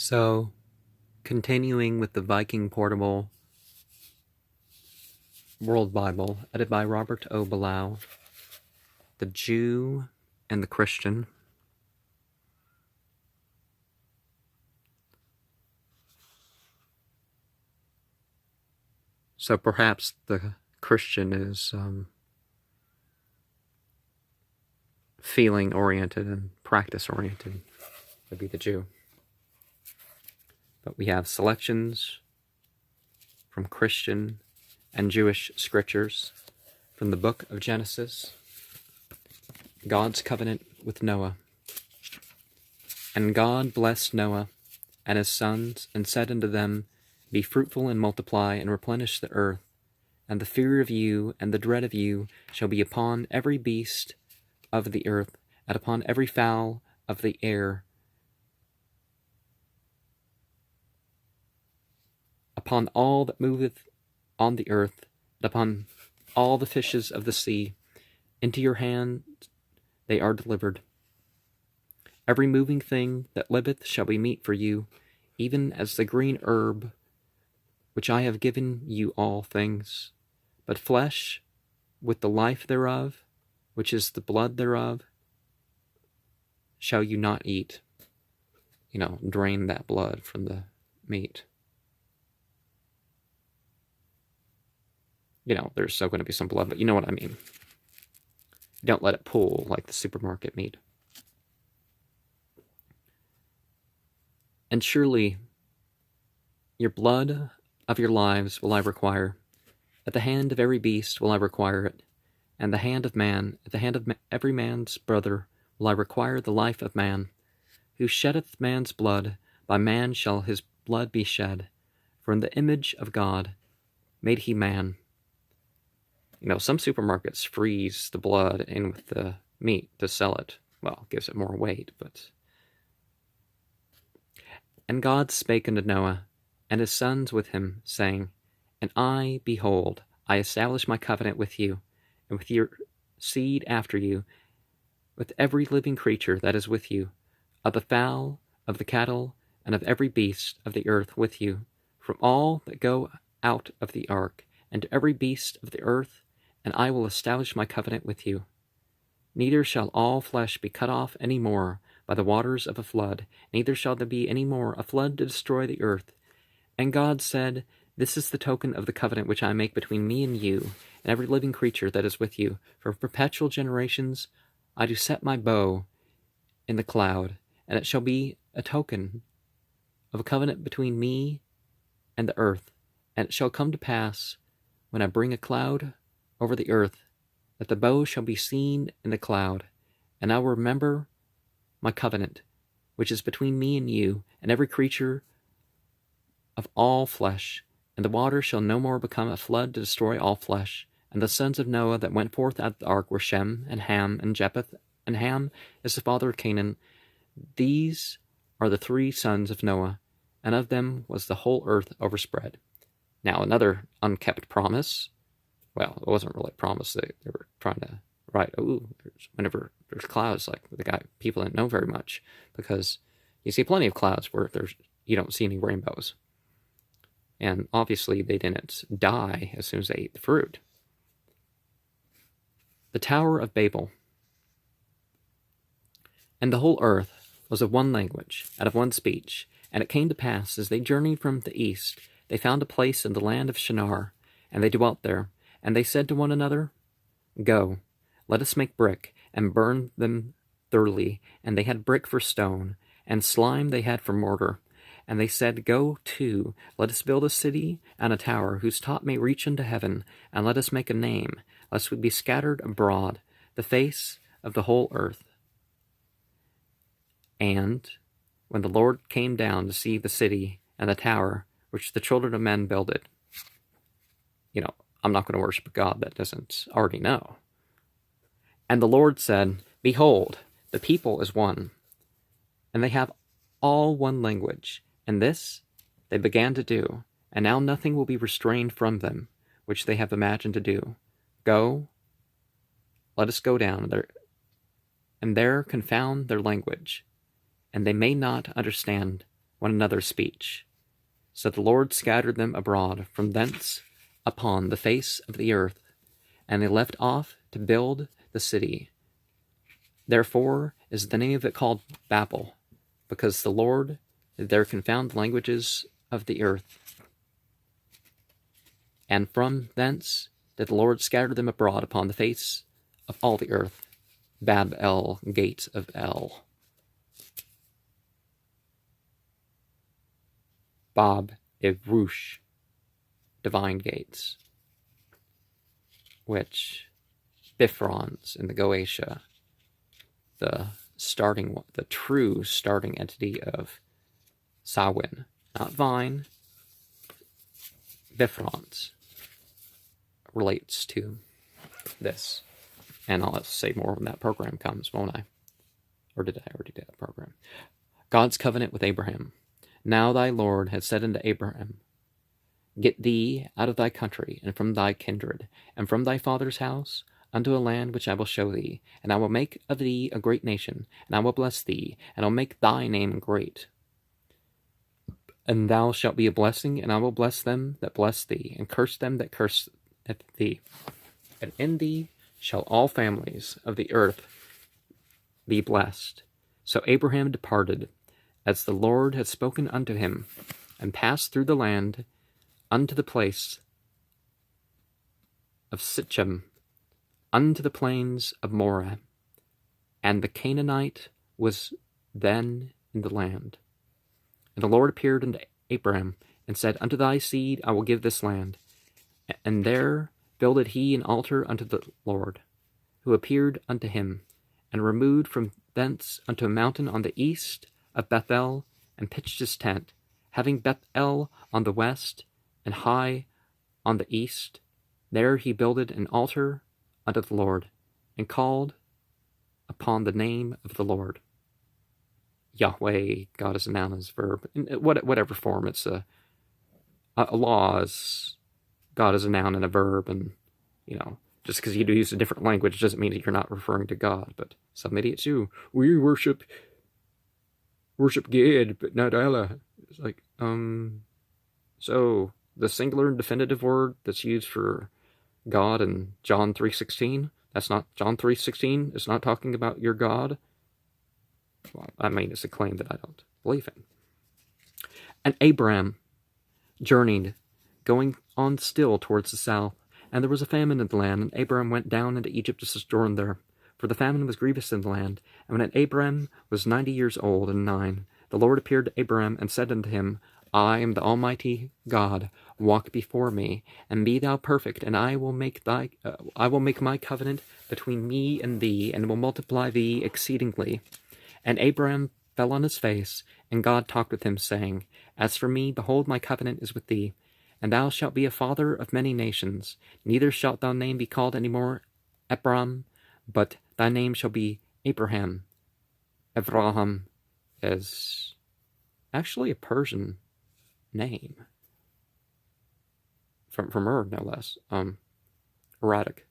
So, continuing with the Viking Portable World Bible, edited by Robert O. Ballou, the Jew and the Christian. So perhaps the Christian is feeling-oriented and practice-oriented, would be the Jew. But we have selections from Christian and Jewish scriptures from the book of Genesis, God's covenant with Noah. And God blessed Noah and his sons, and said unto them, Be fruitful and multiply, and replenish the earth. And the fear of you and the dread of you shall be upon every beast of the earth, and upon every fowl of the air, upon all that moveth on the earth, and upon all the fishes of the sea. Into your hand they are delivered. Every moving thing that liveth shall be meat for you, even as the green herb, which I have given you all things. But flesh with the life thereof, which is the blood thereof, shall you not eat. Drain that blood from the meat. There's still going to be some blood, but you know what I mean. Don't let it pool like the supermarket meat. And surely your blood of your lives will I require. At the hand of every beast will I require it. And the hand of man, at the hand of every man's brother, will I require the life of man. Who sheddeth man's blood, by man shall his blood be shed. For in the image of God made he man. Some supermarkets freeze the blood in with the meat to sell it. Well, it gives it more weight, but... And God spake unto Noah, and his sons with him, saying, And I, behold, I establish my covenant with you, and with your seed after you, with every living creature that is with you, of the fowl, of the cattle, and of every beast of the earth with you, from all that go out of the ark, and to every beast of the earth, and I will establish my covenant with you. Neither shall all flesh be cut off any more by the waters of a flood, neither shall there be any more a flood to destroy the earth. And God said, This is the token of the covenant which I make between me and you, and every living creature that is with you. For perpetual generations I do set my bow in the cloud, and it shall be a token of a covenant between me and the earth. And it shall come to pass, when I bring a cloud over the earth, that the bow shall be seen in the cloud, and I will remember my covenant, which is between me and you, and every creature of all flesh, and the water shall no more become a flood to destroy all flesh. And the sons of Noah that went forth out of the ark were Shem, and Ham, and Japheth, and Ham is the father of Canaan. These are the three sons of Noah, and of them was the whole earth overspread. Now another unkept promise. Well, it wasn't really a promise. They were trying to write, whenever there's clouds, like people didn't know very much, because you see plenty of clouds where you don't see any rainbows. And obviously they didn't die as soon as they ate the fruit. The Tower of Babel. And the whole earth was of one language, and of one speech. And it came to pass, as they journeyed from the east, they found a place in the land of Shinar, and they dwelt there. And they said to one another, Go, let us make brick, and burn them thoroughly. And they had brick for stone, and slime they had for mortar. And they said, Go to, let us build a city and a tower, whose top may reach unto heaven, and let us make a name, lest we be scattered abroad the face of the whole earth. And when the Lord came down to see the city and the tower, which the children of men builded, I'm not going to worship a God that doesn't already know. And the Lord said, Behold, the people is one, and they have all one language. And this they began to do, and now nothing will be restrained from them, which they have imagined to do. Go, let us go down there, and there confound their language, and they may not understand one another's speech. So the Lord scattered them abroad from thence upon the face of the earth, and they left off to build the city. Therefore is the name of it called Babel, because the Lord did there confound the languages of the earth. And from thence did the Lord scatter them abroad upon the face of all the earth. Babel, gate of El. Bab Evrush, divine gates, which Bifrons in the Goetia, the true starting entity of Samhain, not Vine, Bifrons, relates to this. And I'll say more when that program comes, won't I? Or did I already do that program? God's covenant with Abraham. Now thy Lord has said unto Abraham, Get thee out of thy country, and from thy kindred, and from thy father's house, unto a land which I will show thee, and I will make of thee a great nation, and I will bless thee, and I will make thy name great. And thou shalt be a blessing, and I will bless them that bless thee, and curse them that curse thee. And in thee shall all families of the earth be blessed. So Abraham departed, as the Lord had spoken unto him, and passed through the land unto the place of Sichem, unto the plains of Moreh. And the Canaanite was then in the land. And the Lord appeared unto Abraham, and said, Unto thy seed I will give this land. And there builded he an altar unto the Lord, who appeared unto him, and removed from thence unto a mountain on the east of Bethel, and pitched his tent, having Bethel on the west, and Hai on the east. There he builded an altar unto the Lord, and called upon the name of the Lord. Yahweh, God is a noun, as a verb, in whatever form. It's a law is God is a noun and a verb, and just because you use a different language doesn't mean that you're not referring to God. But some idiots do. We worship God, but not Allah. It's like, so the singular and definitive word that's used for God in John 3:16, that's not John 3:16. It's not talking about your God. Well, I mean, it's a claim that I don't believe in. And Abram journeyed, going on still towards the south, and there was a famine in the land, and Abram went down into Egypt to sojourn there, for the famine was grievous in the land. And when Abram was 90 years old and 9, the Lord appeared to Abram and said unto him, I am the Almighty God. Walk before me, and be thou perfect, and I will make my covenant between me and thee, and will multiply thee exceedingly. And Abram fell on his face, and God talked with him, saying, As for me, behold, my covenant is with thee, and thou shalt be a father of many nations. Neither shalt thy name be called any more Abram, but thy name shall be Abraham. Avraham is actually a Persian name. From Ur, no less. Erratic.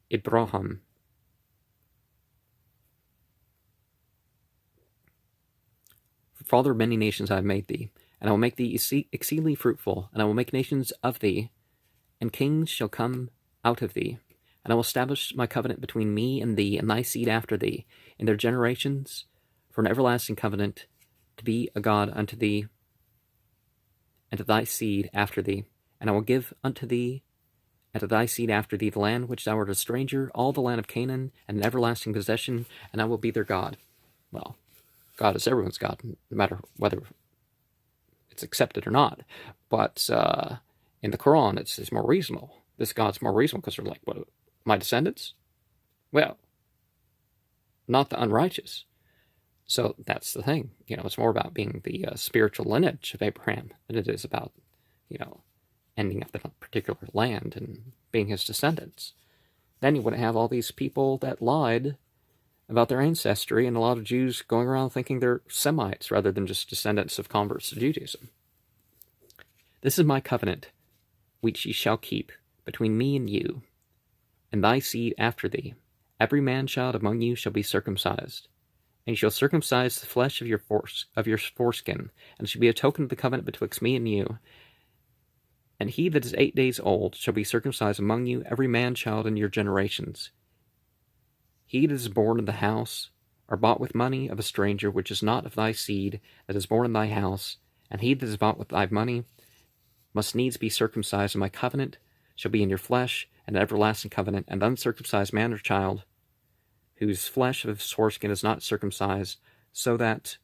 Abraham. Father of many nations I have made thee, and I will make thee exceedingly fruitful, and I will make nations of thee, and kings shall come out of thee. And I will establish my covenant between me and thee, and thy seed after thee, in their generations, for an everlasting covenant, to be a God unto thee, and to thy seed after thee. And I will give unto thee, and to thy seed after thee, the land which thou art a stranger, all the land of Canaan, and an everlasting possession, and I will be their God. Well, God is everyone's God, no matter whether it's accepted or not. But in the Quran, it's more reasonable. This God's more reasonable because they're like, what, my descendants? Well, not the unrighteous. So that's the thing. It's more about being the spiritual lineage of Abraham than it is about, ending up in a particular land and being his descendants. Then you wouldn't have all these people that lied about their ancestry, and a lot of Jews going around thinking they're Semites rather than just descendants of converts to Judaism. This is my covenant, which ye shall keep between me and you, and thy seed after thee, every man-child among you shall be circumcised. And you shall circumcise the flesh of your foreskin, and it shall be a token of the covenant betwixt me and you. And he that is 8 days old shall be circumcised among you, every man-child in your generations. He that is born in the house, or bought with money of a stranger, which is not of thy seed, that is born in thy house, and he that is bought with thy money, must needs be circumcised, and my covenant shall be in your flesh, an everlasting covenant. And the uncircumcised man or child, whose flesh of his foreskin is not circumcised, so that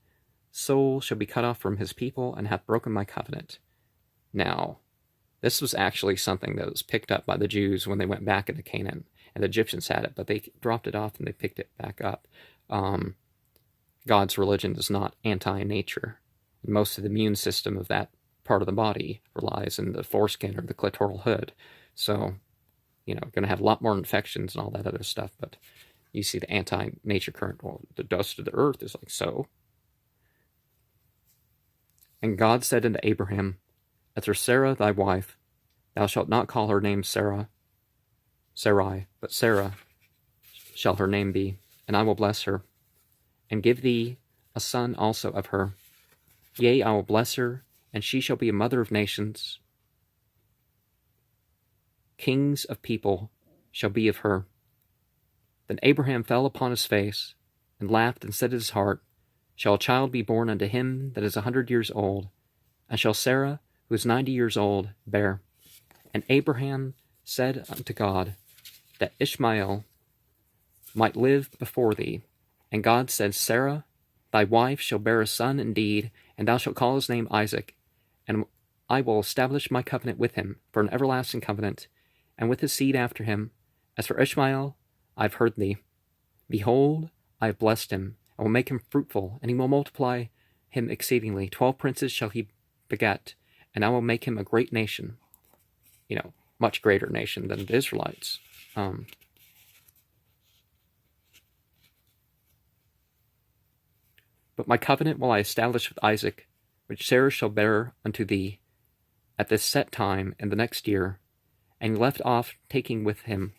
soul shall be cut off from his people, and hath broken my covenant. Now, this was actually something that was picked up by the Jews when they went back into Canaan, and the Egyptians had it, but they dropped it off and they picked it back up. God's religion is not anti-nature. Most of the immune system of that part of the body relies in the foreskin or the clitoral hood. So, going to have a lot more infections and all that other stuff, but you see the anti-nature current. Well, the dust of the earth is like so. And God said unto Abraham, after Sarah thy wife, thou shalt not call her name Sarai, but Sarah shall her name be, and I will bless her, and give thee a son also of her. Yea, I will bless her, and she shall be a mother of nations. Kings of people shall be of her. Then Abraham fell upon his face, and laughed, and said in his heart, Shall a child be born unto him that is 100 years old? And shall Sarah, who is 90 years old, bear? And Abraham said unto God, that Ishmael might live before thee. And God said, Sarah, thy wife shall bear a son indeed, and thou shalt call his name Isaac. And I will establish my covenant with him for an everlasting covenant, and with his seed after him. As for Ishmael, I have heard thee. Behold, I have blessed him, and will make him fruitful, and he will multiply him exceedingly. 12 princes shall he beget, and I will make him a great nation. Much greater nation than the Israelites. But my covenant will I establish with Isaac, which Sarah shall bear unto thee at this set time in the next year. And he left off taking with him,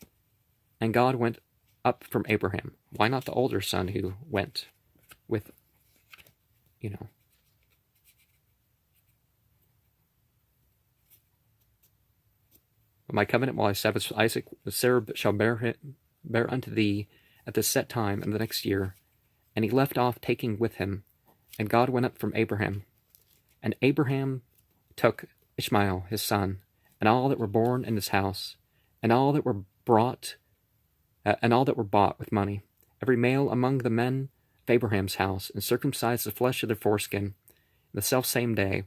and God went up from Abraham. Why not the older son who went with, But my covenant will I establish with Isaac, with Sarah shall bear unto thee at this set time in the next year. And he left off taking with him, and God went up from Abraham. And Abraham took Ishmael his son, and all that were born in his house, and all that were bought with money, every male among the men of Abraham's house, and circumcised the flesh of their foreskin, the selfsame day,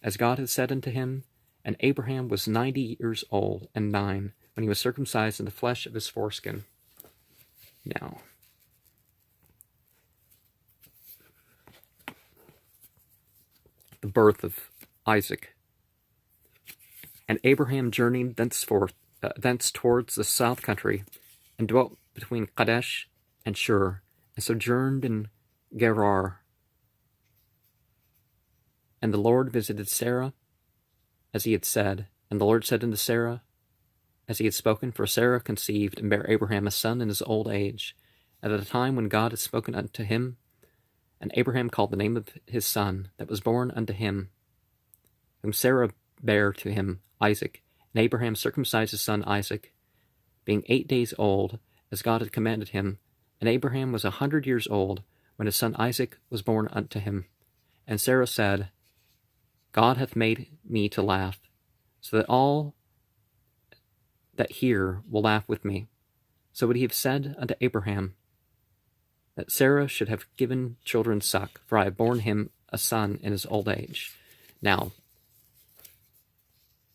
as God had said unto him. And Abraham was 90 years old and 9 when he was circumcised in the flesh of his foreskin. Now, the birth of Isaac. And Abraham journeyed thence towards the south country, and dwelt between Kadesh and Shur, and sojourned in Gerar. And the Lord visited Sarah, as he had said, and the Lord said unto Sarah, as he had spoken, for Sarah conceived, and bare Abraham a son in his old age, at a time when God had spoken unto him. And Abraham called the name of his son that was born unto him, whom Sarah bare to him, Isaac. And Abraham circumcised his son Isaac, being 8 days old, as God had commanded him. And Abraham was 100 years old when his son Isaac was born unto him. And Sarah said, God hath made me to laugh, so that all that hear will laugh with me. So would he have said unto Abraham, that Sarah should have given children suck, for I have borne him a son in his old age. Now,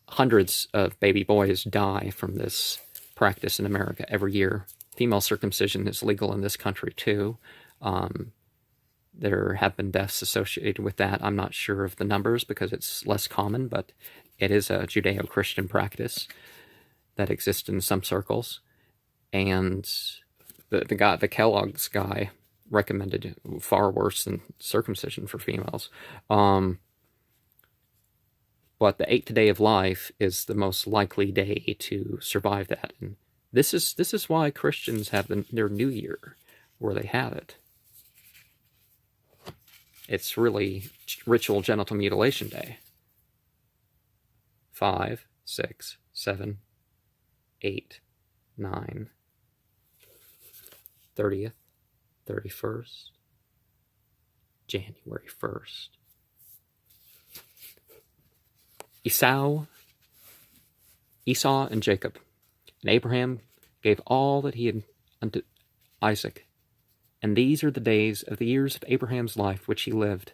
hundreds of baby boys die from this practice in America every year. Female circumcision is legal in this country too. There have been deaths associated with that. I'm not sure of the numbers because it's less common, but it is a Judeo-Christian practice that exists in some circles. And the Kellogg's guy recommended far worse than circumcision for females. But the 8th day of life is the most likely day to survive that. And This is why Christians have their New Year, where they have it. It's really Ritual Genital Mutilation Day. 5, 6, 7, 8, 9, 30th, 31st, January 1st. Esau and Jacob. And Abraham gave all that he had unto Isaac. And these are the days of the years of Abraham's life which he lived,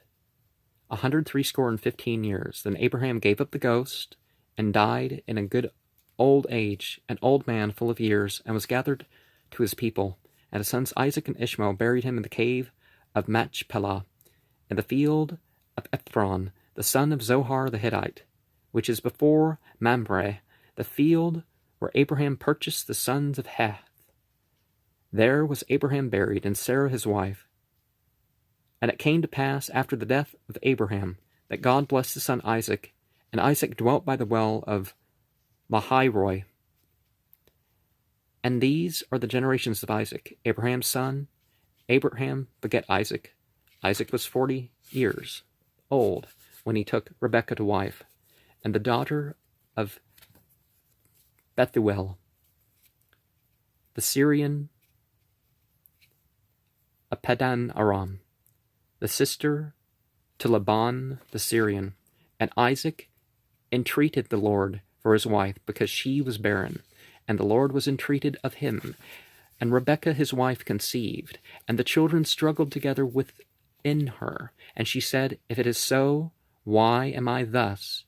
160 years. Then Abraham gave up the ghost, and died in a good old age, an old man full of years, and was gathered to his people. And his sons Isaac and Ishmael buried him in the cave of Machpelah, in the field of Ephron, the son of Zohar the Hittite, which is before Mamre, the field where Abraham purchased the sons of Heth. There was Abraham buried, and Sarah his wife. And it came to pass after the death of Abraham that God blessed his son Isaac, and Isaac dwelt by the well of Lahairoi. And these are the generations of Isaac, Abraham's son. Abraham begat Isaac. Isaac was 40 years old when he took Rebekah to wife, and the daughter of Bethuel, the Syrian of Padan Aram, the sister to Laban the Syrian. And Isaac entreated the Lord for his wife, because she was barren, and the Lord was entreated of him. And Rebekah his wife conceived, and the children struggled together within her. And she said, If it is so, why am I thus?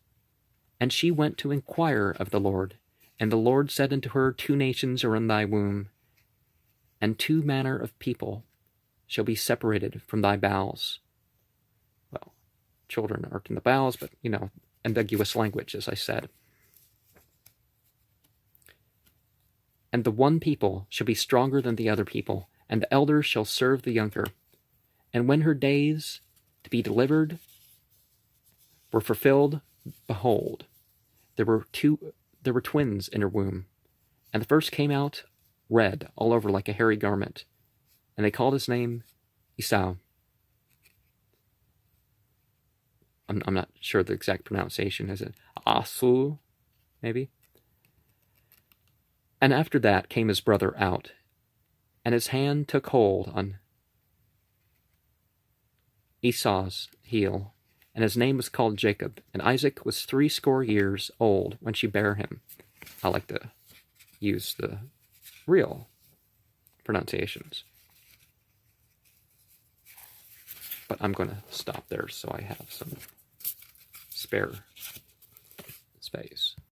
And she went to inquire of the Lord. And the Lord said unto her, 2 nations are in thy womb, and 2 manner of people shall be separated from thy bowels. Well, children aren't in the bowels, but, ambiguous language, as I said. And the one people shall be stronger than the other people, and the elder shall serve the younger. And when her days to be delivered were fulfilled, behold, there were twins in her womb. And the first came out red all over like a hairy garment, and they called his name Esau. I'm not sure the exact pronunciation. Is it Asu, maybe? And after that came his brother out, and his hand took hold on Esau's heel, and his name was called Jacob. And Isaac was 80 years old when she bare him. I like to use the real pronunciations. But I'm going to stop there so I have some spare space.